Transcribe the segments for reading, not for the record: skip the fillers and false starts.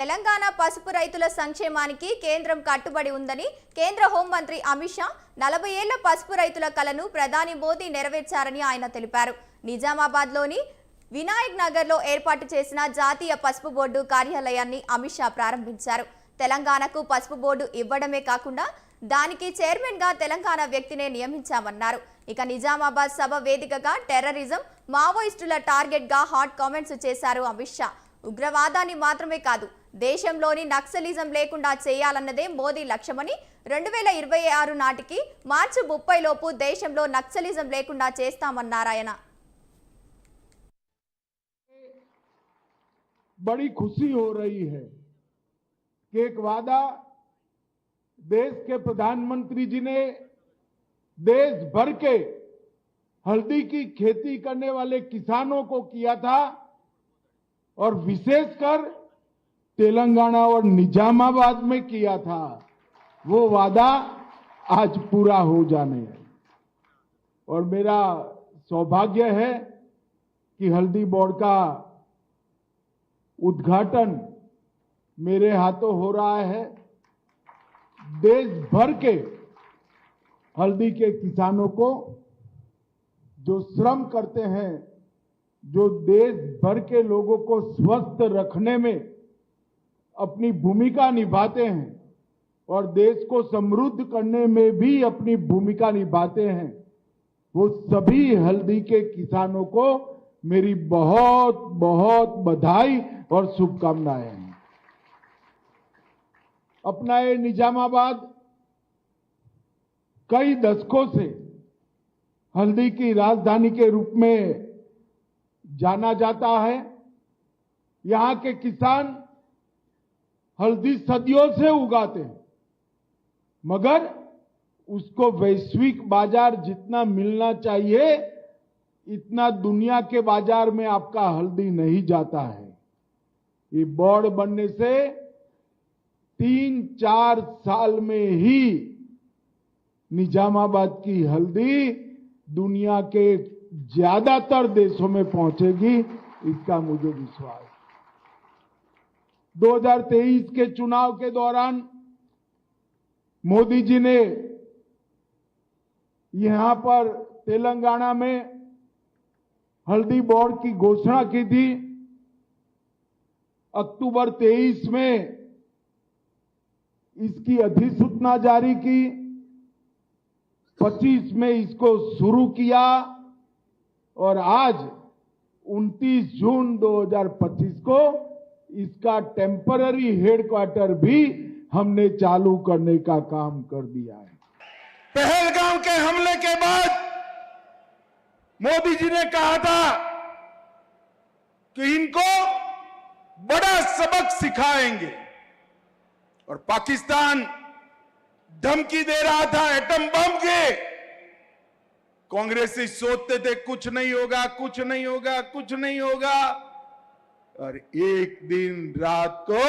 తెలంగాణ పసుపు రైతుల సంక్షేమానికి కేంద్రం కట్టుబడి ఉందని కేంద్ర హోంమంత్రి అమిత్ షా 40 ఏళ్ల పసుపు రైతుల కలను ప్రధాని మోదీ నెరవేర్చారని ఆయన తెలిపారు. నిజామాబాద్లోని వినాయక్ నగర్లో ఏర్పాటు చేసిన జాతీయ పసుపు బోర్డు కార్యాలయాన్ని అమిత్ షా ప్రారంభించారు. తెలంగాణకు పసుపు బోర్డు ఇవ్వడమే కాకుండా దానికి చైర్మన్ గా తెలంగాణ వ్యక్తినే నియమించామన్నారు. ఇక నిజామాబాద్ సభ వేదికగా టెర్రరిజం, మావోయిస్టుల టార్గెట్ గా హాట్ కామెంట్స్ చేశారు అమిత్ షా. ఉగ్రవాదాన్ని మాత్రమే కాదు, దేశంలోని నక్సలిజం లేకుండా చేయాలన్నదే మోదీ లక్ష్యమని 2026 నాటికి మార్చి 30 లోపు దేశంలో నక్సలిజం లేకుండా చేస్తామన్నారు ఆయన. बड़ी खुशी हो रही है कि एक वादा देश के प्रधानमंत्री जी ने देश भर के हल्दी की खेती करने वाले किसानों को किया था और विशेषकर तेलंगाना और निजामाबाद में किया था। वो वादा आज पूरा हो जाने है और मेरा सौभाग्य है कि हल्दी बोर्ड का उद्घाटन मेरे हाथों हो रहा है। देश भर के हल्दी के किसानों को जो श्रम करते हैं, जो देश भर के लोगों को स्वस्थ रखने में अपनी भूमिका निभाते हैं और देश को समृद्ध करने में भी अपनी भूमिका निभाते हैं, वो सभी हल्दी के किसानों को मेरी बहुत बहुत बधाई और शुभकामनाएं हैं। अपना ये निजामाबाद कई दशकों से हल्दी की राजधानी के रूप में जाना जाता है। यहां के किसान हल्दी सदियों से उगाते हैं, मगर उसको वैश्विक बाजार जितना मिलना चाहिए इतना दुनिया के बाजार में आपका हल्दी नहीं जाता है। ये बोर्ड बनने से 3-4 साल में ही निजामाबाद की हल्दी दुनिया के ज्यादातर देशों में पहुंचेगी, इसका मुझे विश्वास है। 2023 के चुनाव के दौरान मोदी जी ने यहां पर तेलंगाना में हल्दी बोर्ड की घोषणा की थी। अक्टूबर 23 में इसकी अधिसूचना जारी की, 25 में इसको शुरू किया और आज 29 जून 2025 को इसका टेम्पररी हेडक्वार्टर भी हमने चालू करने का काम कर दिया है। पहलगाम के हमले के बाद मोदी जी ने कहा था कि इनको बड़ा सबक सिखाएंगे और पाकिस्तान धमकी दे रहा था एटम बम के। कांग्रेसी सोचते थे कुछ नहीं होगा, कुछ नहीं होगा, कुछ नहीं होगा, और एक दिन रात को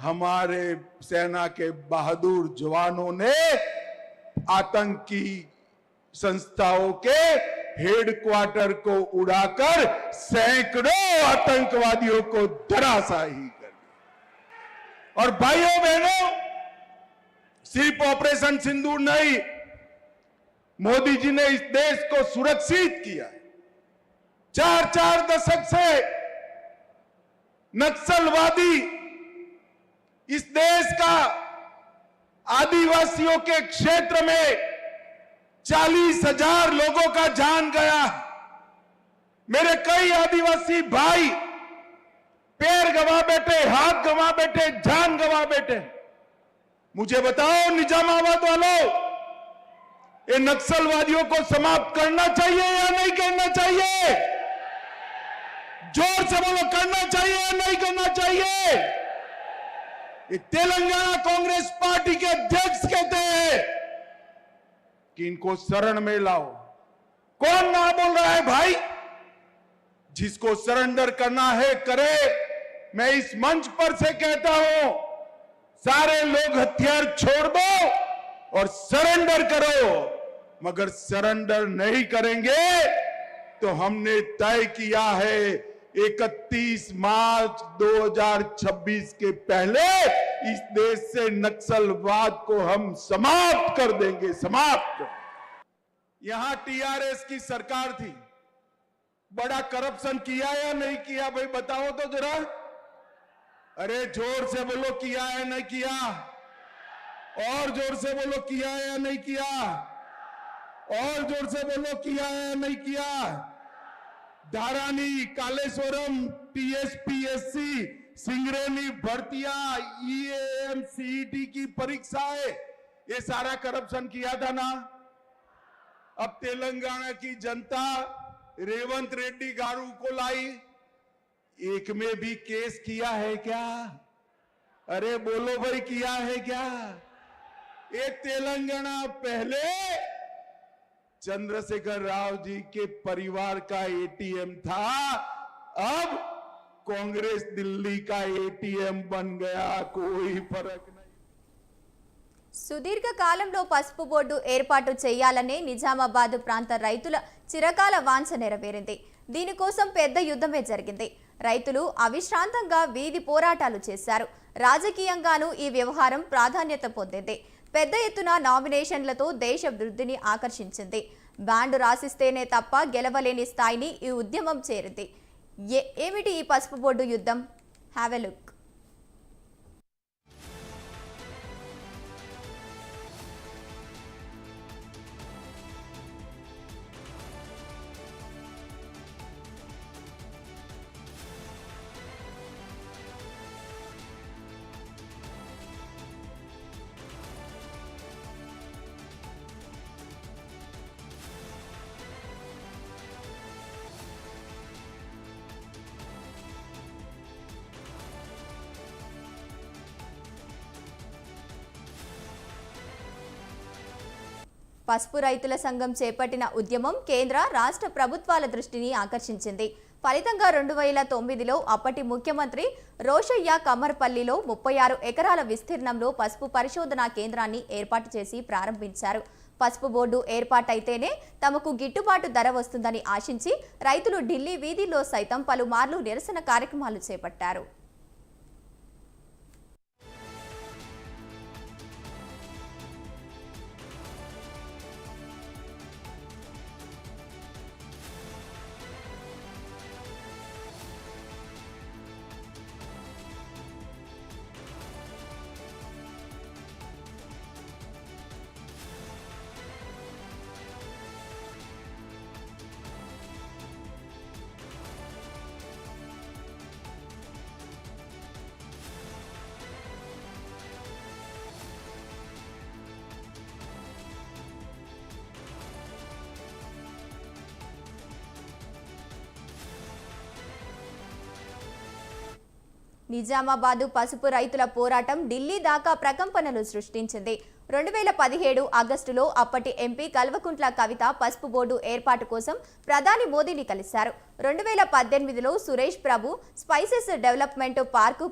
हमारे सेना के बहादुर जवानों ने आतंकी संस्थाओं के हेडक्वार्टर को उड़ाकर सैकड़ों आतंकवादियों को धराशायी कर दिया। और भाइयों बहनों, सिर्फ ऑपरेशन सिंदूर नहीं, मोदी जी ने इस देश को सुरक्षित किया। 4 दशक से नक्सलवादी इस देश का आदिवासियों के क्षेत्र में 40,000 लोगों का जान गया। मेरे कई आदिवासी भाई पैर गंवा बैठे, हाथ गंवा बैठे, जान गंवा बैठे। मुझे बताओ निजामाबाद वालों, ये नक्सलवादियों को समाप्त करना चाहिए या नहीं करना चाहिए? जोर से बोलो, करना चाहिए या नहीं करना चाहिए? ये तेलंगाना कांग्रेस पार्टी के अध्यक्ष कहते हैं कि इनको शरण में लाओ। कौन ना बोल रहा है भाई? जिसको सरेंडर करना है करे। मैं इस मंच पर से कहता हूं, सारे लोग हथियार छोड़ दो और सरेंडर करो, मगर सरेंडर नहीं करेंगे तो हमने तय किया है 31 मार्च 2026 के पहले इस देश से नक्सलवाद को हम समाप्त कर देंगे, समाप्त। यहां टीआरएस की सरकार थी, बड़ा करप्शन किया या नहीं किया भाई बताओ तो जरा। अरे जोर से बोलो, किया है नहीं किया? और जोर से बोलो, किया है या नहीं किया? और जोर से बोलो, किया है या नहीं किया? धारानी, कालेश्वरम, टीएसपीएससी, सिंगरेनी भर्तियां, ईएएम, सीईटी की परीक्षाएं, ये सारा करप्शन किया था ना। अब तेलंगाना की जनता रेवंत रेड्डी गारू को लाई, एक में भी केस किया है क्या? अरे बोलो भाई, किया है क्या? ये तेलंगाना पहले चंद्रशेखर राव जी के परिवार का एटीएम था, अब कांग्रेस दिल्ली का एटीएम बन गया, कोई फर्क नहीं। సుదీర్ఘ కాలంలో పసుపు బోర్డు ఏర్పాటు చేయాలనే నిజామాబాద్ ప్రాంత రైతుల చిరకాల వాంఛ నెరవేరింది. దీనికోసం పెద్ద యుద్ధమే జరిగింది. రైతులు అవిశ్రాంతంగా వీధి పోరాటాలు చేశారు. రాజకీయంగానూ ఈ వ్యవహారం ప్రాధాన్యత పొందింది. పెద్ద ఎత్తున నామినేషన్లతో దేశ వృద్ధిని ఆకర్షించింది. బ్యాండు రాసిస్తేనే తప్ప గెలవలేని స్థాయిని ఈ ఉద్యమం చేరింది. ఏమిటి ఈ పసుపు బోర్డు యుద్ధం? Have a look. పసుపు రైతుల సంఘం చేపట్టిన ఉద్యమం కేంద్ర రాష్ట్ర ప్రభుత్వాల దృష్టిని ఆకర్షించింది. ఫలితంగా 2009లో అప్పటి ముఖ్యమంత్రి రోషయ్య కమ్మర్పల్లిలో 36 ఎకరాల విస్తీర్ణంలో పసుపు పరిశోధనా కేంద్రాన్ని ఏర్పాటు చేసి ప్రారంభించారు. పసుపు బోర్డు ఏర్పాటైతేనే తమకు గిట్టుబాటు ధర వస్తుందని ఆశించి రైతులు ఢిల్లీ వీధిలో సైతం పలుమార్లు నిరసన కార్యక్రమాలు చేపట్టారు. నిజామాబాద్ పసుపు రైతుల పోరాటం ఢిల్లీ దాకా ప్రకంపనలు సృష్టించింది. 2017 ఆగస్టులో అప్పటి ఎంపీ కల్వకుంట్ల కవిత పసుపు బోర్డు ఏర్పాటు కోసం ప్రధాని మోదీని కలిశారు. 2018లో Suresh Prabhu spices development park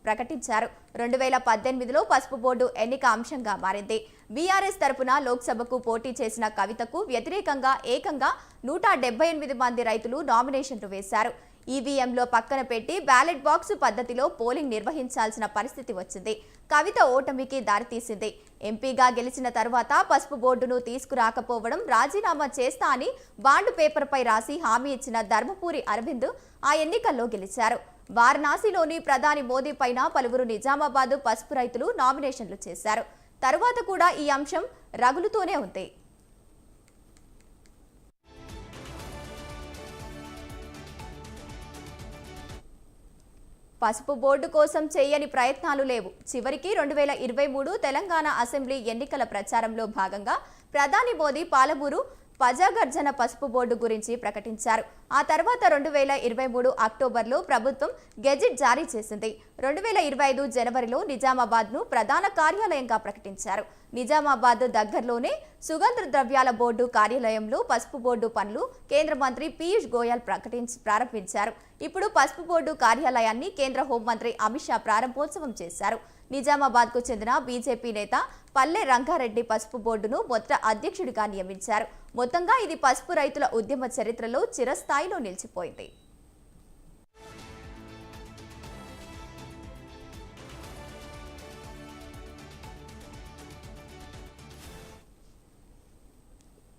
ప్రకటించారు. 2018లో పసుపు బోర్డు ఎన్నిక అంశంగా మారింది. బీఆర్ఎస్ తరపున లోక్సభకు పోటీ చేసిన కవితకు వ్యతిరేకంగా ఏకంగా 178 మంది రైతులు నామినేషన్లు వేశారు. ఈవీఎంలో పక్కన పెట్టి బ్యాలెట్ బాక్స్ పద్ధతిలో పోలింగ్ నిర్వహించాల్సిన పరిస్థితి వచ్చింది. కవిత ఓటమికి దారితీసింది. ఎంపీగా గెలిచిన తర్వాత పసుపు బోర్డును తీసుకురాకపోవడం, రాజీనామా చేస్తా అని బాండ్ పేపర్పై రాసి హామీ ఇచ్చిన ధర్మపురి అరవింద్ ఆ ఎన్నికల్లో గెలిచారు. వారణాసిలోని ప్రధాని మోదీ పైన పలువురు నిజామాబాద్ పసుపు రైతులు నామినేషన్లు చేశారు. తరువాత కూడా ఈ అంశం రగులుతూనే ఉంది. పసుపు బోర్డు కోసం చేయని ప్రయత్నాలు లేవు. చివరికి 2023 తెలంగాణ అసెంబ్లీ ఎన్నికల ప్రచారంలో భాగంగా ప్రధాని మోదీ పాలమూరు పజాగర్జన పసుపు బోర్డు గురించి ప్రకటించారు. ఆ తర్వాత 2023 అక్టోబర్లో ప్రభుత్వం గెజిట్ జారీ చేసింది. 2025 జనవరిలో నిజామాబాద్ను ప్రధాన కార్యాలయంగా ప్రకటించారు. నిజామాబాద్ దగ్గరలోనే సుగంధ ద్రవ్యాల బోర్డు కార్యాలయంలో పసుపు బోర్డు పనులు కేంద్ర మంత్రి పీయూష్ గోయల్ ప్రారంభించారు. ఇప్పుడు పసుపు బోర్డు కార్యాలయాన్ని కేంద్ర హోంమంత్రి అమిత్ షా ప్రారంభోత్సవం చేశారు. నిజామాబాద్కు చెందిన బీజేపీ నేత పల్లె రంగారెడ్డి పసుపు బోర్డును మొదట అధ్యక్షుడిగా నియమించారు. మొత్తంగా ఇది పసుపు రైతుల ఉద్యమ చరిత్రలో చిరస్థాయిలో నిలిచిపోయింది.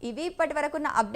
ఇవి ఇప్పటి వరకున్న అప్డేట్.